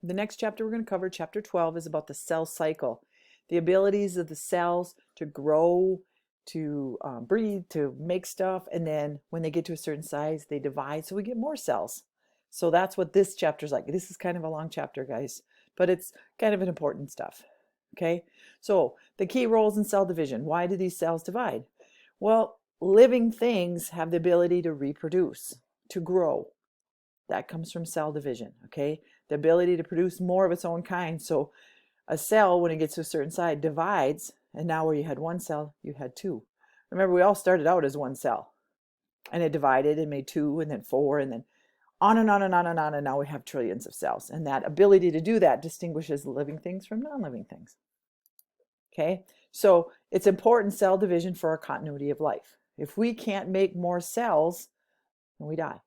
The next chapter we're going to cover, chapter 12, is about the cell cycle, the abilities of the cells to grow, to breathe, to make stuff, and then when they get to a certain size, they divide, so we get more cells. So that's what this chapter is like. This is kind of a long chapter, guys, but it's kind of an important stuff. Okay, so the key roles in cell division. Why do these cells divide? Well, living things have the ability to reproduce, to grow. That comes from cell division, okay? The ability to produce more of its own kind. So a cell, when it gets to a certain size, divides, and now where you had one cell, you had two. Remember, we all started out as one cell, and it divided and made two, and then four, and then on and on and on and on, and now we have trillions of cells. And that ability to do that distinguishes living things from non-living things. Okay, so it's important cell division for our continuity of life. If we can't make more cells, then we die.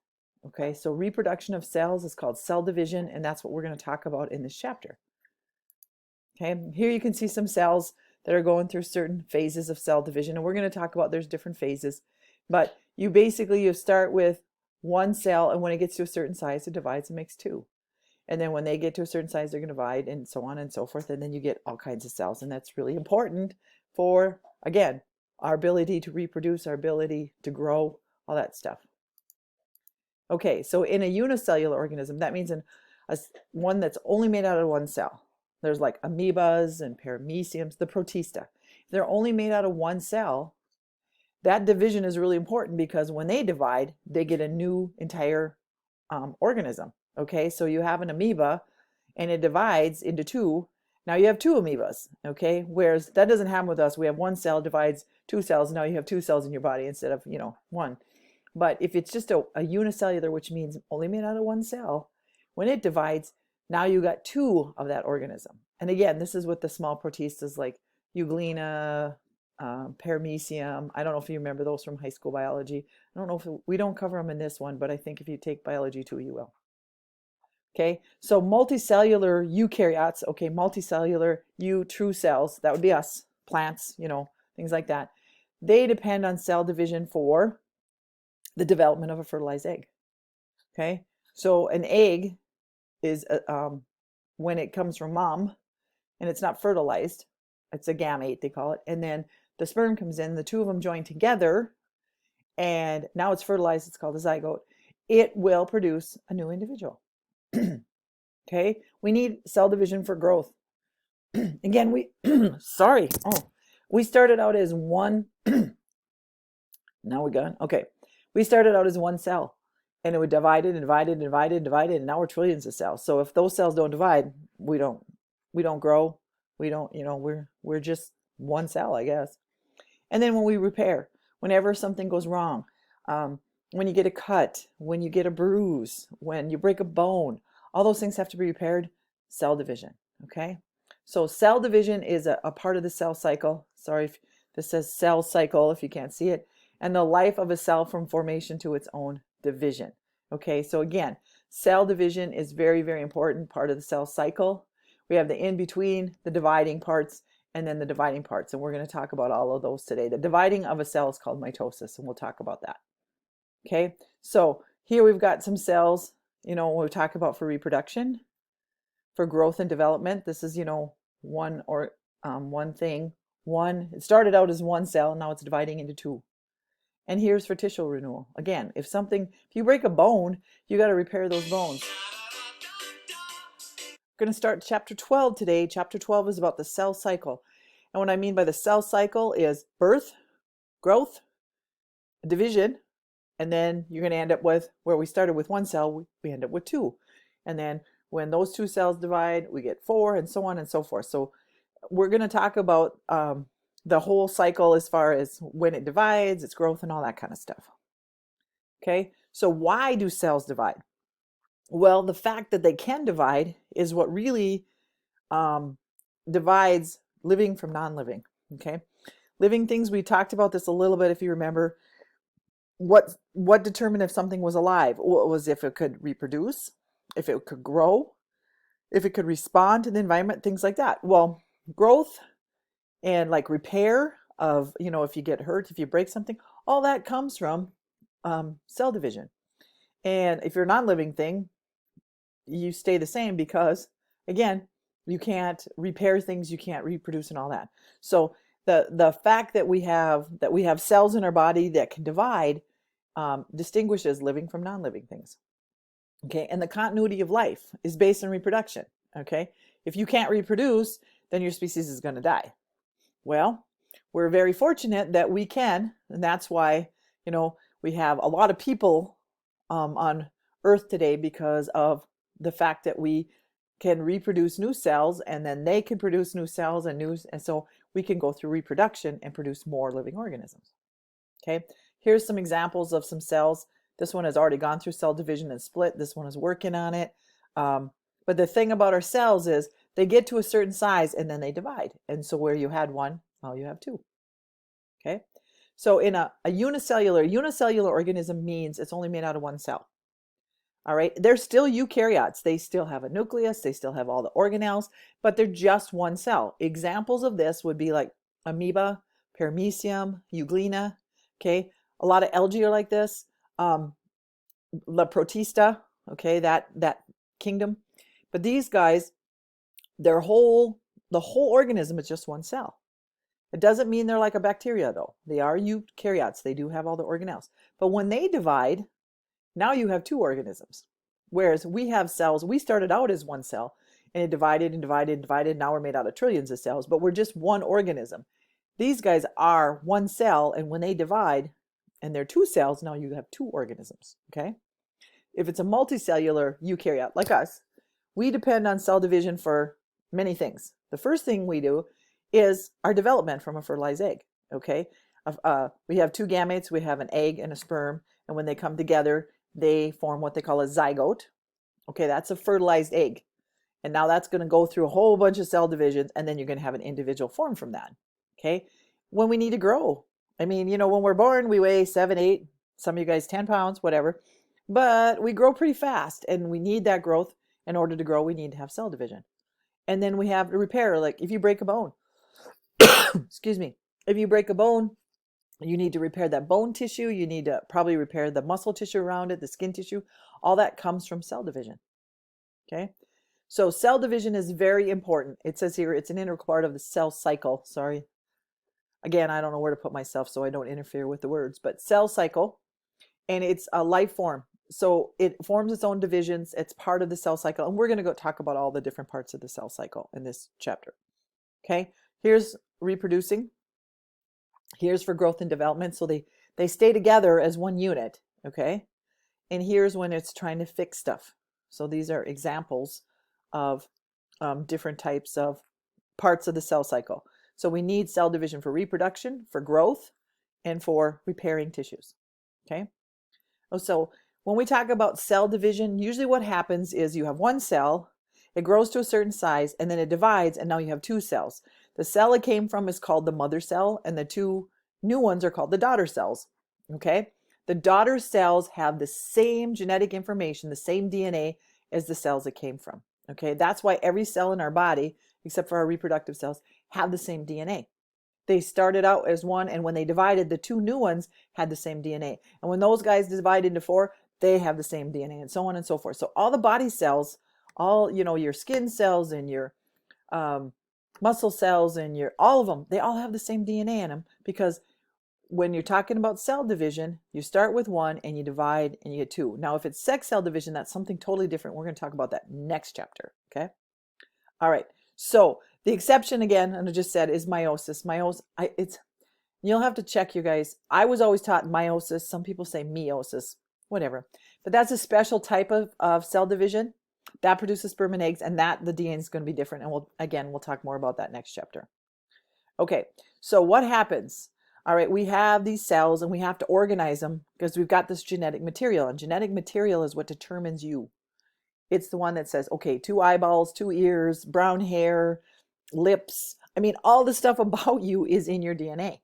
Okay, so reproduction of cells is called cell division, and that's what we're going to talk about in this chapter. Okay, here you can see some cells that are going through certain phases of cell division, and we're going to talk about there's different phases, but you start with one cell, and when it gets to a certain size, it divides and makes two. And then when they get to a certain size, they're going to divide and so on and so forth. And then you get all kinds of cells. And that's really important for, again, our ability to reproduce, our ability to grow, all that stuff. Okay, so in a unicellular organism, that means one that's only made out of one cell. There's like amoebas and parameciums, the protista. If they're only made out of one cell, that division is really important because when they divide, they get a new entire organism. Okay, so you have an amoeba and it divides into two. Now you have two amoebas, okay? Whereas that doesn't happen with us. We have one cell divides two cells. Now you have two cells in your body instead of, one. But if it's just a unicellular, which means only made out of one cell, when it divides, now you got two of that organism. And again, this is with the small protistas like Euglena, paramecium. I don't know if you remember those from high school biology. I don't know if we don't cover them in this one, but I think if you take biology 2, you will. Okay, so multicellular eukaryotes, okay, multicellular true cells, that would be us, plants, things like that. They depend on cell division for the development of a fertilized egg. Okay, so an egg is when it comes from mom and it's not fertilized, it's a gamete, they call it, and then the sperm comes in, the two of them join together, and now it's fertilized, it's called a zygote. It will produce a new individual. Okay, we need cell division for growth. Again, we started out as one. Now we got, okay, we started out as one cell, and it would divide and divided and divided and divided, and now we're trillions of cells. So if those cells don't divide, we don't grow, we don't, we're just one cell, I guess. And then when we repair, whenever something goes wrong, when you get a cut, when you get a bruise, when you break a bone, all those things have to be repaired. Cell division. Okay, so cell division is a part of the cell cycle. Sorry if this says cell cycle if you can't see it. And the life of a cell from formation to its own division. Okay, so again, cell division is very, very important part of the cell cycle. We have the in between, the dividing parts, and then the dividing parts. And we're going to talk about all of those today. The dividing of a cell is called mitosis, and we'll talk about that. Okay, so here we've got some cells, when we talk about for reproduction, for growth and development. This is, one thing. It started out as one cell, now it's dividing into two. And here's for tissue renewal. Again, if you break a bone, you got to repair those bones. We're going to start chapter 12 today. Chapter 12 is about the cell cycle. And what I mean by the cell cycle is birth, growth, division, and then you're going to end up with where we started with one cell, we end up with two. And then when those two cells divide, we get four, and so on and so forth. So we're going to talk about the whole cycle as far as when it divides, its growth, and all that kind of stuff. Okay, so why do cells divide? Well, the fact that they can divide is what really divides living from non-living. Okay, living things, we talked about this a little bit if you remember. What determined if something was alive? What was if it could reproduce, if it could grow, if it could respond to the environment, things like that. Well, growth and like repair of, if you get hurt, if you break something, all that comes from cell division. And if you're a non-living thing, you stay the same because Again, you can't repair things, you can't reproduce and all that. So the fact that we have cells in our body that can divide distinguishes living from non-living things. Okay, and the continuity of life is based on reproduction. Okay, if you can't reproduce, then your species is going to die. Well, we're very fortunate that we can, and that's why, we have a lot of people on Earth today because of the fact that we can reproduce new cells, and then they can produce new cells and so we can go through reproduction and produce more living organisms. Okay, here's some examples of some cells. This one has already gone through cell division and split. This one is working on it. But the thing about our cells is they get to a certain size and then they divide. And so where you had one, now you have two. Okay, so in a unicellular organism means it's only made out of one cell. All right, they're still eukaryotes. They still have a nucleus, they still have all the organelles, but they're just one cell. Examples of this would be like amoeba, paramecium, euglena. Okay, a lot of algae are like this. La Protista, okay, that kingdom. But these guys, the whole organism is just one cell. It doesn't mean they're like a bacteria, though. They are eukaryotes. They do have all the organelles. But when they divide, now you have two organisms. Whereas we have cells, we started out as one cell and it divided and divided and divided. Now we're made out of trillions of cells, but we're just one organism. These guys are one cell, and when they divide and they're two cells, now you have two organisms. Okay. If it's a multicellular eukaryote like us, we depend on cell division for many things. The first thing we do is our development from a fertilized egg. Okay. We have two gametes, we have an egg and a sperm, and when they come together, they form what they call a zygote. Okay, that's a fertilized egg. And now that's going to go through a whole bunch of cell divisions, and then you're going to have an individual form from that. Okay, when we need to grow. I mean, when we're born, we weigh 7, 8, some of you guys 10 pounds, whatever. But we grow pretty fast, and we need that growth. In order to grow, we need to have cell division. And then we have to repair, like if you break a bone. Excuse me. If you break a bone, you need to repair that bone tissue. You need to probably repair the muscle tissue around it, the skin tissue. All that comes from cell division. Okay. So cell division is very important. It says here it's an integral part of the cell cycle. Sorry. Again, I don't know where to put myself, so I don't interfere with the words, but cell cycle, and it's a life form. So it forms its own divisions. It's part of the cell cycle. And we're going to go talk about all the different parts of the cell cycle in this chapter. Okay. Here's reproducing. Here's for growth and development. So they stay together as one unit. Okay. And here's when it's trying to fix stuff. So these are examples of different types of parts of the cell cycle. So we need cell division for reproduction, for growth, and for repairing tissues. Okay. So when we talk about cell division, usually what happens is you have one cell, it grows to a certain size, and then it divides, and now you have two cells. The cell it came from is called the mother cell, and the two new ones are called the daughter cells. Okay. The daughter cells have the same genetic information, the same DNA as the cells it came from. Okay. That's why every cell in our body, except for our reproductive cells, have the same DNA. They started out as one, and when they divided, the two new ones had the same DNA. And when those guys divide into four, they have the same DNA, and so on and so forth. So all the body cells, all, your skin cells and your muscle cells and all of them, they all have the same DNA in them, because when you're talking about cell division, you start with one and you divide and you get two. Now, if it's sex cell division, that's something totally different. We're going to talk about that next chapter. Okay. All right. So the exception again, and I just said, is meiosis. You'll have to check, you guys. I was always taught meiosis. Some people say meiosis, whatever. But that's a special type of cell division that produces sperm and eggs, and that the DNA is going to be different. And we'll talk more about that next chapter. Okay. So what happens? All right, we have these cells and we have to organize them because we've got this genetic material, and genetic material is what determines you. It's the one that says, okay, 2 eyeballs, 2 ears, brown hair, lips. I mean, all the stuff about you is in your DNA.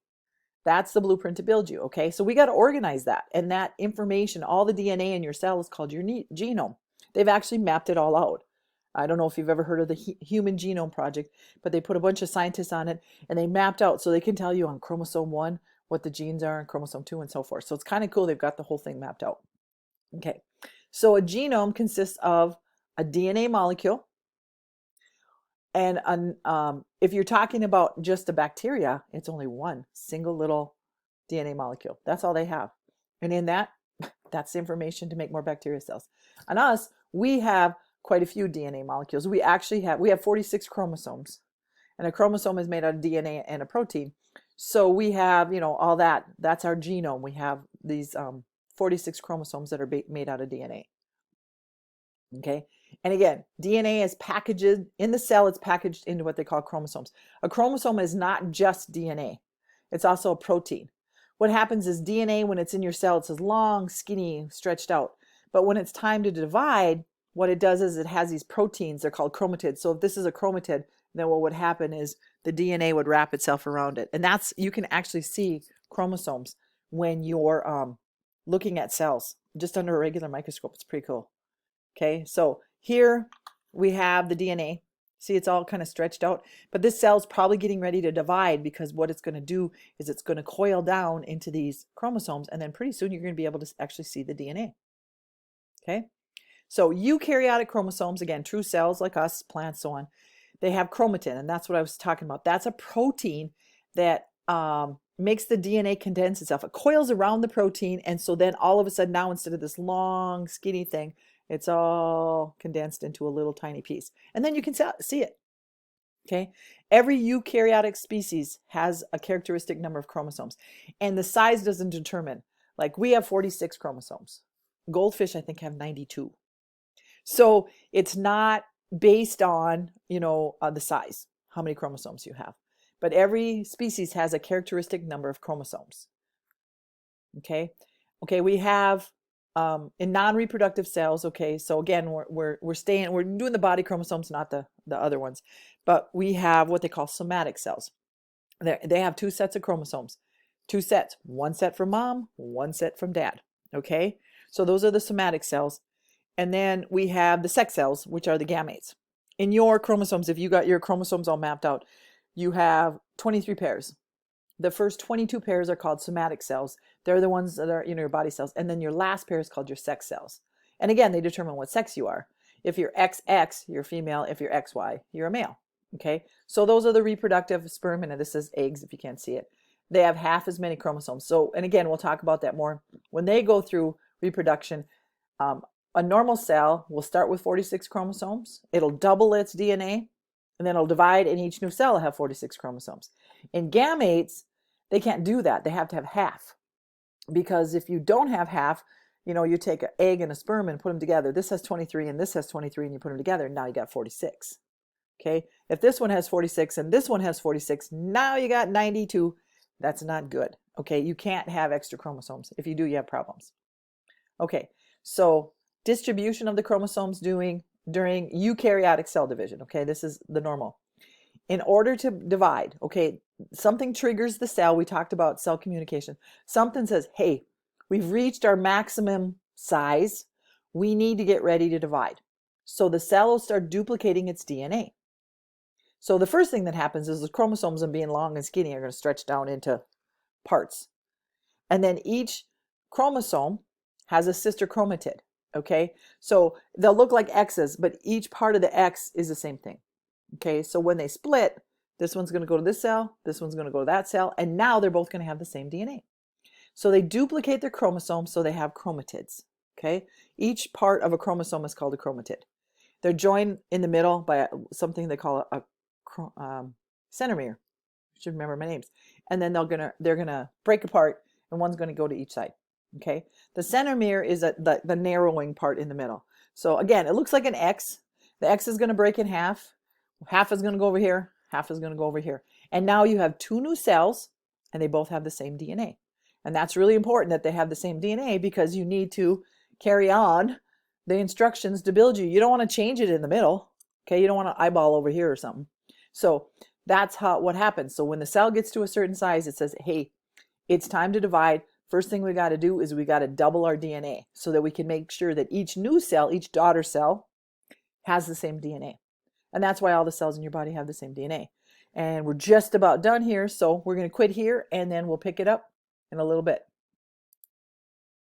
That's the blueprint to build you. Okay, so we got to organize that. And that information, all the DNA in your cell, is called your genome. They've actually mapped it all out. I don't know if you've ever heard of the Human Genome Project, but they put a bunch of scientists on it and they mapped out so they can tell you on chromosome 1 what the genes are, and chromosome 2 and so forth. So it's kind of cool. They've got the whole thing mapped out. Okay. So a genome consists of a DNA molecule, And if you're talking about just a bacteria, it's only one single little DNA molecule. That's all they have. And in that, that's the information to make more bacteria cells. On us, we have quite a few DNA molecules. We have 46 chromosomes. And a chromosome is made out of DNA and a protein. So we have, all that. That's our genome. We have these 46 chromosomes that are made out of DNA. Okay. And again, DNA is packaged in the cell. It's packaged into what they call chromosomes. A chromosome is not just DNA. It's also a protein. What happens is DNA, when it's in your cell, it's as long, skinny, stretched out. But when it's time to divide, what it does is it has these proteins. They're called chromatids. So if this is a chromatid, then what would happen is the DNA would wrap itself around it. And you can actually see chromosomes when you're looking at cells just under a regular microscope. It's pretty cool. Okay, so here we have the DNA. See, it's all kind of stretched out, but this cell's probably getting ready to divide, because what it's going to do is it's going to coil down into these chromosomes, and then pretty soon you're going to be able to actually see the DNA. Okay, so eukaryotic chromosomes, again, true cells like us, plants, so on, they have chromatin, and that's what I was talking about. That's a protein that makes the DNA condense itself. It coils around the protein, and so then all of a sudden now, instead of this long, skinny thing, it's all condensed into a little tiny piece. And then you can see it. Okay. Every eukaryotic species has a characteristic number of chromosomes, and the size doesn't determine. Like, we have 46 chromosomes. Goldfish, I think, have 92. So it's not based on, the size, how many chromosomes you have. But every species has a characteristic number of chromosomes. Okay. Okay. We have in non-reproductive cells. Okay. So again, we're doing the body chromosomes, not the other ones, but we have what they call somatic cells. They have 2 sets of chromosomes, 2 sets, 1 set from mom, 1 set from dad. Okay. So those are the somatic cells. And then we have the sex cells, which are the gametes. In your chromosomes, if you got your chromosomes all mapped out, you have 23 pairs. The first 22 pairs are called somatic cells. They're the ones that are, your body cells. And then your last pair is called your sex cells. And again, they determine what sex you are. If you're XX, you're female. If you're XY, you're a male. Okay. So those are the reproductive sperm, and this is eggs if you can't see it. They have half as many chromosomes. So, and again, we'll talk about that more. When they go through reproduction, a normal cell will start with 46 chromosomes. It'll double its DNA, and then it'll divide, and each new cell will have 46 chromosomes. In gametes, they can't do that. They have to have half, because if you don't have half, you take an egg and a sperm and put them together. This has 23 and this has 23, and you put them together, and now you got 46. Okay. If this one has 46 and this one has 46, now you got 92. That's not good. Okay. You can't have extra chromosomes. If you do, you have problems. Okay. So distribution of the chromosomes during eukaryotic cell division. Okay. This is the normal. In order to divide, okay, something triggers the cell. We talked about cell communication. Something says, hey, we've reached our maximum size. We need to get ready to divide. So the cell will start duplicating its DNA. So the first thing that happens is the chromosomes, and being long and skinny, are going to stretch down into parts. And then each chromosome has a sister chromatid. Okay, so they'll look like X's, but each part of the X is the same thing. Okay, so when they split, this one's going to go to this cell, this one's going to go to that cell, and now they're both going to have the same DNA. So they duplicate their chromosomes, so they have chromatids. Okay, each part of a chromosome is called a chromatid. They're joined in the middle by something they call a centromere. I should remember my names. And then they're gonna break apart, and one's going to go to each side. Okay, the centromere is the narrowing part in the middle. So again, it looks like an X. The X is going to break in half. Half is going to go over here, half is going to go over here. And now you have 2 new cells, and they both have the same DNA. And that's really important that they have the same DNA, because you need to carry on the instructions to build you. You don't want to change it in the middle. Okay, you don't want to eyeball over here or something. So that's what happens. So when the cell gets to a certain size, it says, hey, it's time to divide. First thing we got to do is we got to double our DNA, so that we can make sure that each new cell, each daughter cell, has the same DNA. And that's why all the cells in your body have the same DNA. And we're just about done here, so we're going to quit here, and then we'll pick it up in a little bit.